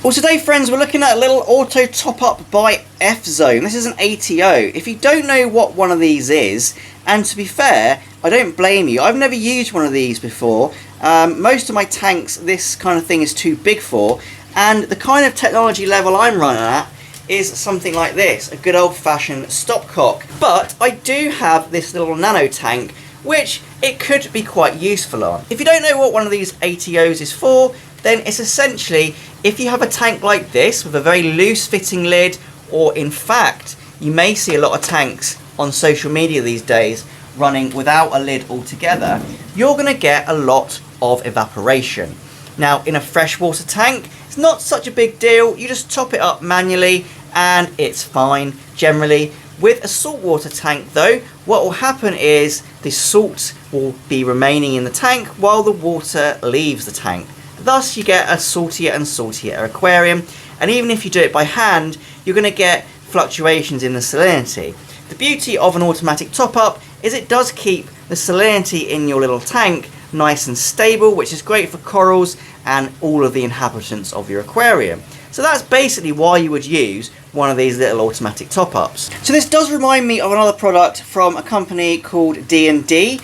Well, today, friends, we're looking at a little auto top-up by Fzone. This is an ATO. If you don't know what one of these is, and to be fair, I don't blame you. I've never used one of these before. Most of my tanks, this kind of thing is too big for, and the kind of technology level I'm running at is something like this, a good old-fashioned stopcock. But I do have this little nano tank, which it could be quite useful on. If you don't know what one of these ATOs is for, then it's essentially, if you have a tank like this with a very loose fitting lid, or in fact, you may see a lot of tanks on social media these days running without a lid altogether, you're going to get a lot of evaporation. Now, in a freshwater tank, it's not such a big deal. You just top it up manually and it's fine generally. With a saltwater tank though, what will happen is the salt will be remaining in the tank while the water leaves the tank. Thus you get a saltier and saltier aquarium, and even if you do it by hand, you're going to get fluctuations in the salinity. The beauty of an automatic top-up is it does keep the salinity in your little tank nice and stable, which is great for corals and all of the inhabitants of your aquarium. So that's basically why you would use one of these little automatic top-ups. So this does remind me of another product from a company called D&D.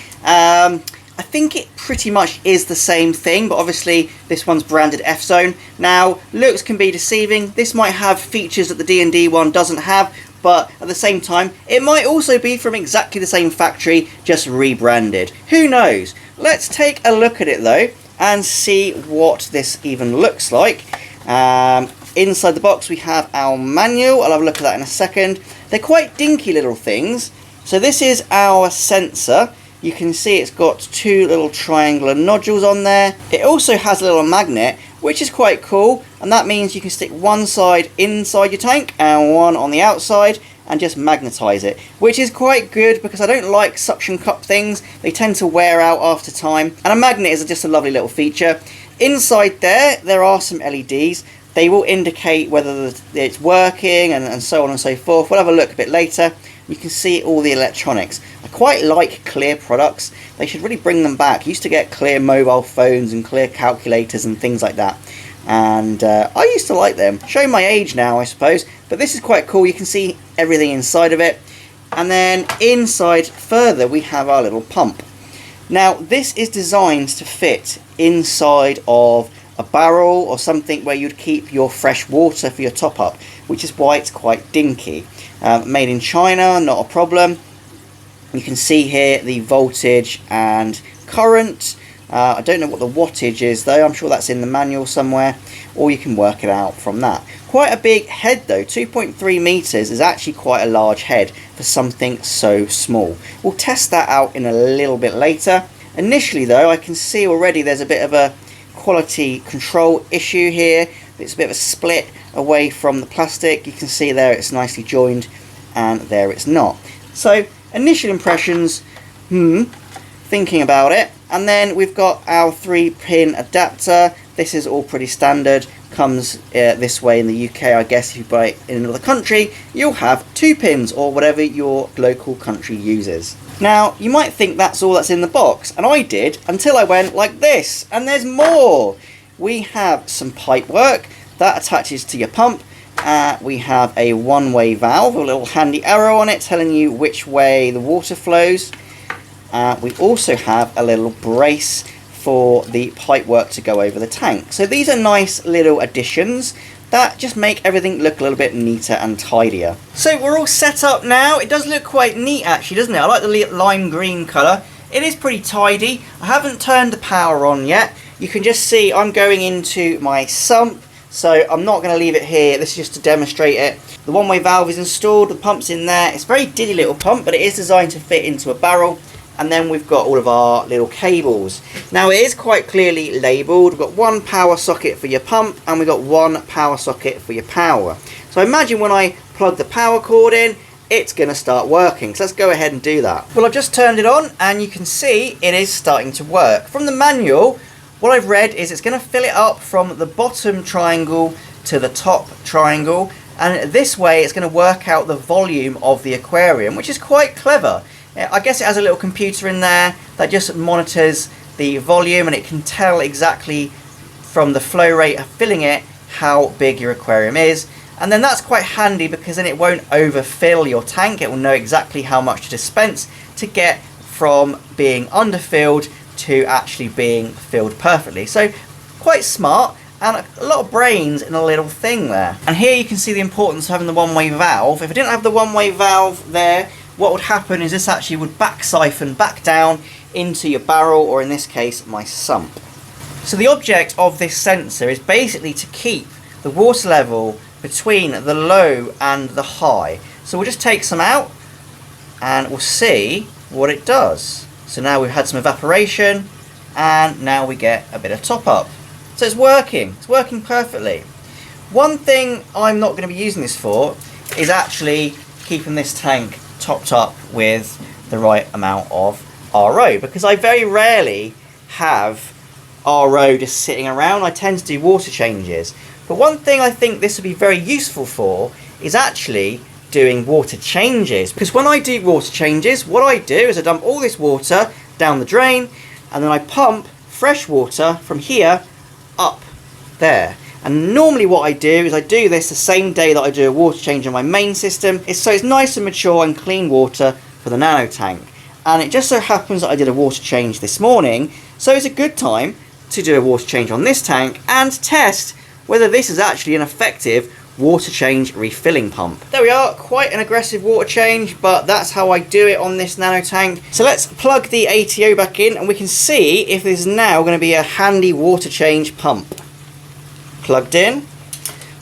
I think it pretty much is the same thing, but obviously this one's branded Fzone. Now, looks can be deceiving. This might have features that the D&D one doesn't have, but at the same time, it might also be from exactly the same factory, just rebranded. Who knows? Let's take a look at it though, and see what this even looks like. Inside the box we have our manual. I'll have a look at that in a second. They're quite dinky little things. So this is our sensor. You can see it's got two little triangular nodules on there. It also has a little magnet, which is quite cool, and that means you can stick one side inside your tank and one on the outside and just magnetize it, which is quite good because I don't like suction cup things. They tend to wear out after time, and a magnet is just a lovely little feature. Inside there are some LEDs. They will indicate whether it's working and so on and so forth. We'll have a look a bit later. You can see all the electronics. I quite like clear products. They should really bring them back. I used to get clear mobile phones and clear calculators and things like that. And I used to like them. Showing my age now, I suppose. But this is quite cool. You can see everything inside of it. And then inside further, we have our little pump. Now, this is designed to fit inside of a barrel or something where you'd keep your fresh water for your top-up, which is why it's quite dinky. Made in China, not a problem. You can see here the voltage and current. I don't know what the wattage is though, I'm sure that's in the manual somewhere, or you can work it out from that. Quite a big head though, 2.3 meters is actually quite a large head for something so small. We'll test that out in a little bit later. Initially though, I can see already there's a bit of a quality control issue here. It's a bit of a split away from the plastic. You can see there it's nicely joined and there it's not. So initial impressions, thinking about it. And then we've got our 3-pin adapter. This is all pretty standard. Comes this way in the UK. I guess if you buy it in another country, you'll have 2 pins or whatever your local country uses. Now, you might think that's all that's in the box, and I did until I went like this, and there's more. We have some pipe work that attaches to your pump. We have a one-way valve, a little handy arrow on it telling you which way the water flows. We also have a little brace for the pipe work to go over the tank. So these are nice little additions that just make everything look a little bit neater and tidier. So we're all set up now. It does look quite neat actually, doesn't it? I like the lime green colour. It is pretty tidy. I haven't turned the power on yet. You can just see I'm going into my sump, so I'm not going to leave it here. This is just to demonstrate it. The one-way valve is installed, the pump's in there. It's a very diddy little pump, but it is designed to fit into a barrel. And then we've got all of our little cables. Now it is quite clearly labelled. We've got one power socket for your pump and we've got one power socket for your power. So imagine when I plug the power cord in, it's going to start working. So let's go ahead and do that. Well, I've just turned it on and you can see it is starting to work. From the manual, what I've read is it's going to fill it up from the bottom triangle to the top triangle. And this way it's going to work out the volume of the aquarium, which is quite clever. I guess it has a little computer in there that just monitors the volume, and it can tell exactly from the flow rate of filling it how big your aquarium is. And then that's quite handy because then it won't overfill your tank. It will know exactly how much to dispense to get from being underfilled to actually being filled perfectly. So quite smart, and a lot of brains in a little thing there. And here you can see the importance of having the one-way valve. If I didn't have the one-way valve there, what would happen is this actually would back siphon back down into your barrel, or in this case, my sump. So the object of this sensor is basically to keep the water level between the low and the high. So we'll just take some out and we'll see what it does. So now we've had some evaporation and now we get a bit of top up. So it's working perfectly. One thing I'm not going to be using this for is actually keeping this tank topped up with the right amount of RO, because I very rarely have RO just sitting around. I tend to do water changes. But one thing I think this would be very useful for is actually doing water changes, because when I do water changes, what I do is I dump all this water down the drain and then I pump fresh water from here up there. And normally what I do is I do this the same day that I do a water change on my main system, so it's nice and mature and clean water for the nano tank. And it just so happens that I did a water change this morning, so it's a good time to do a water change on this tank and test whether this is actually an effective water change refilling pump. There we are, quite an aggressive water change, but that's how I do it on this nano tank. So let's plug the ATO back in and we can see if this is now going to be a handy water change pump. Plugged in.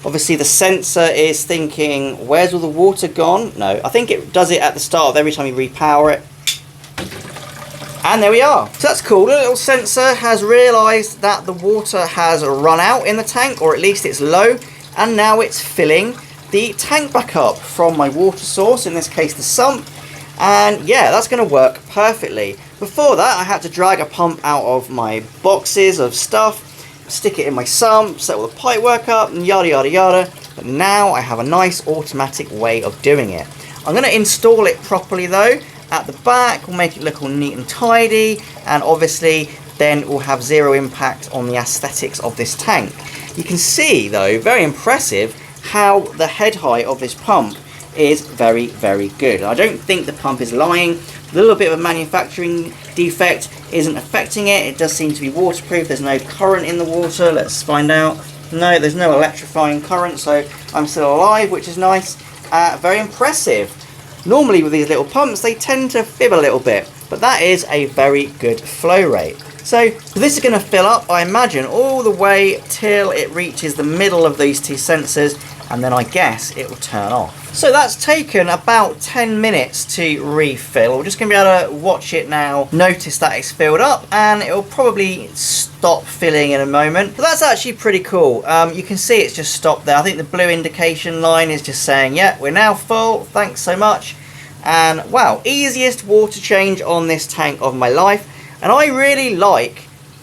Obviously the sensor is thinking, where's all the water gone? No, I think it does it at the start of every time you repower it. And there we are. So that's cool. The little sensor has realised that the water has run out in the tank, or at least it's low, and now it's filling the tank back up from my water source, in this case the sump. And yeah, that's going to work perfectly. Before that I had to drag a pump out of my boxes of stuff, stick it in my sump, set all the pipe work up, and yada yada yada. But now I have a nice automatic way of doing it. I'm going to install it properly though. At the back, we'll make it look all neat and tidy, and obviously then it will have zero impact on the aesthetics of this tank. You can see though, very impressive, how the head height of this pump is very, very good. I don't think the pump is lying. A little bit of a manufacturing defect isn't affecting it. It does seem to be waterproof. There's no current in the water. Let's find out. No, there's no electrifying current, so I'm still alive, which is nice. Very impressive. Normally with these little pumps they tend to fib a little bit, but that is a very good flow rate. So this is going to fill up, I imagine, all the way till it reaches the middle of these two sensors, and then I guess it will turn off. So that's taken about 10 minutes to refill. We're just going to be able to watch it now, notice that it's filled up, and it will probably stop filling in a moment. But that's actually pretty cool. You can see it's just stopped there. I think the blue indication line is just saying, yeah, we're now full, thanks so much. And wow, easiest water change on this tank of my life. And I really like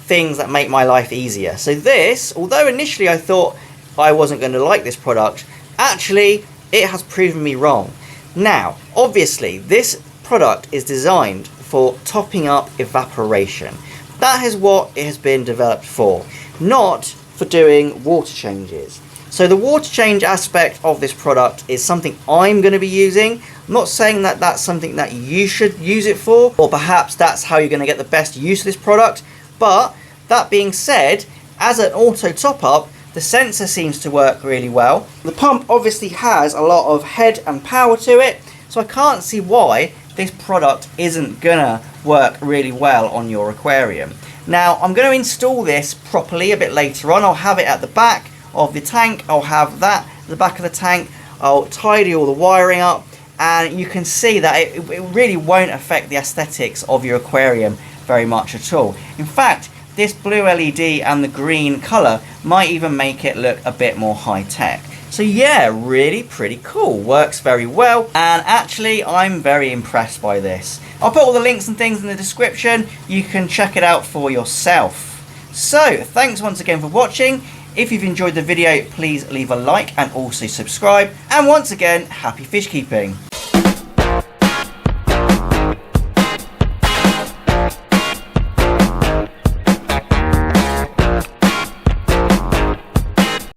things that make my life easier. So this, although initially I thought I wasn't going to like this product, actually it has proven me wrong. Now, obviously this product is designed for topping up evaporation. That is what it has been developed for, not for doing water changes. So the water change aspect of this product is something I'm going to be using. I'm not saying that that's something that you should use it for, or perhaps that's how you're going to get the best use of this product. But that being said, as an auto top up, the sensor seems to work really well. The pump obviously has a lot of head and power to it, so I can't see why this product isn't gonna work really well on your aquarium. Now I'm going to install this properly a bit later on. I'll have it at the back of the tank, I'll have that at the back of the tank, I'll tidy all the wiring up, and you can see that it really won't affect the aesthetics of your aquarium very much at all. In fact, this blue LED and the green colour might even make it look a bit more high-tech. So yeah, really pretty cool, works very well, and actually I'm very impressed by this. I'll put all the links and things in the description, you can check it out for yourself. So thanks once again for watching. If you've enjoyed the video, please leave a like and also subscribe, and once again, happy fish keeping.